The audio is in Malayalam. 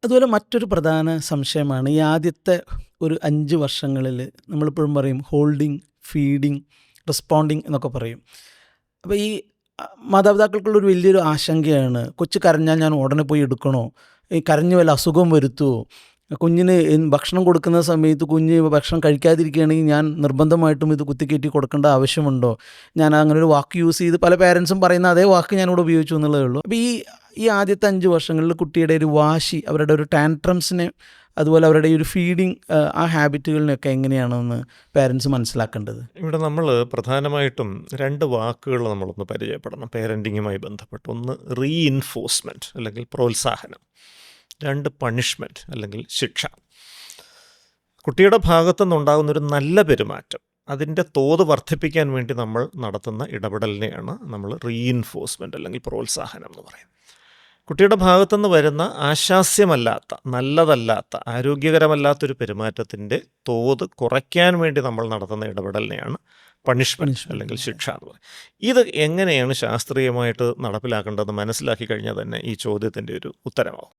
അതുപോലെ മറ്റൊരു പ്രധാന സംശയമാണ് ഈ ആദ്യത്തെ ഒരു 5 വർഷങ്ങളിൽ നമ്മളിപ്പോഴും പറയും ഹോൾഡിങ്, ഫീഡിങ്, റെസ്പോണ്ടിങ് എന്നൊക്കെ പറയും. അപ്പോൾ ഈ മാതാപിതാക്കൾക്കുള്ളൊരു വലിയൊരു ആശങ്കയാണ്, കൊച്ച് കരഞ്ഞാൽ ഞാൻ ഉടനെ പോയി എടുക്കണോ? ഈ കരഞ്ഞ് വല്ല അസുഖം വരുത്തുമോ? കുഞ്ഞിന് ഭക്ഷണം കൊടുക്കുന്ന സമയത്ത് കുഞ്ഞ് ഭക്ഷണം കഴിക്കാതിരിക്കുകയാണെങ്കിൽ ഞാൻ നിർബന്ധമായിട്ടും ഇത് കുത്തിക്കയറ്റി കൊടുക്കേണ്ട ആവശ്യമുണ്ടോ? ഞാൻ അങ്ങനെ ഒരു വാക്ക് യൂസ് ചെയ്ത് പല പേരൻസും പറയുന്ന അതേ വാക്ക് ഞാനിവിടെ ഉപയോഗിച്ചു എന്നുള്ളതേ ഉള്ളൂ. അപ്പോൾ ഈ ആദ്യത്തെ 5 വർഷങ്ങളിൽ കുട്ടിയുടെ ഒരു വാശി, അവരുടെ ഒരു ടാൻട്രംസിനെ, അതുപോലെ അവരുടെ ഈ ഒരു ഫീഡിങ് ആ ഹാബിറ്റുകളിനെയൊക്കെ എങ്ങനെയാണെന്ന് പേരൻസ് മനസ്സിലാക്കേണ്ടത്? ഇവിടെ നമ്മൾ പ്രധാനമായിട്ടും 2 വാക്കുകൾ നമ്മളൊന്ന് പരിചയപ്പെടണം പേരൻറ്റിങ്ങുമായി ബന്ധപ്പെട്ട്. ഒന്ന് റീഇൻഫോഴ്സ്മെൻറ്റ് അല്ലെങ്കിൽ പ്രോത്സാഹനം, 2 പണിഷ്മെൻറ്റ് അല്ലെങ്കിൽ ശിക്ഷ. കുട്ടിയുടെ ഭാഗത്തു നിന്നുണ്ടാകുന്നൊരു നല്ല പെരുമാറ്റം, അതിൻ്റെ തോത് വർദ്ധിപ്പിക്കാൻ വേണ്ടി നമ്മൾ നടത്തുന്ന ഇടപെടലിനെയാണ് നമ്മൾ റീഇൻഫോഴ്സ്മെൻറ്റ് അല്ലെങ്കിൽ പ്രോത്സാഹനം എന്ന് പറയുന്നത്. കുട്ടിയുടെ ഭാഗത്തുനിന്ന് വരുന്ന ആശാസ്യമല്ലാത്ത, നല്ലതല്ലാത്ത, ആരോഗ്യകരമല്ലാത്തൊരു പെരുമാറ്റത്തിൻ്റെ തോത് കുറയ്ക്കാൻ വേണ്ടി നമ്മൾ നടത്തുന്ന ഇടപെടലിനെയാണ് പണിഷ്മെൻറ്റ് അല്ലെങ്കിൽ ശിക്ഷ എന്ന് പറയും. ഇത് എങ്ങനെയാണ് ശാസ്ത്രീയമായിട്ട് നടപ്പിലാക്കേണ്ടതെന്ന് മനസ്സിലാക്കി കഴിഞ്ഞാൽ തന്നെ ഈ ചോദ്യത്തിൻ്റെ ഒരു ഉത്തരമാവും.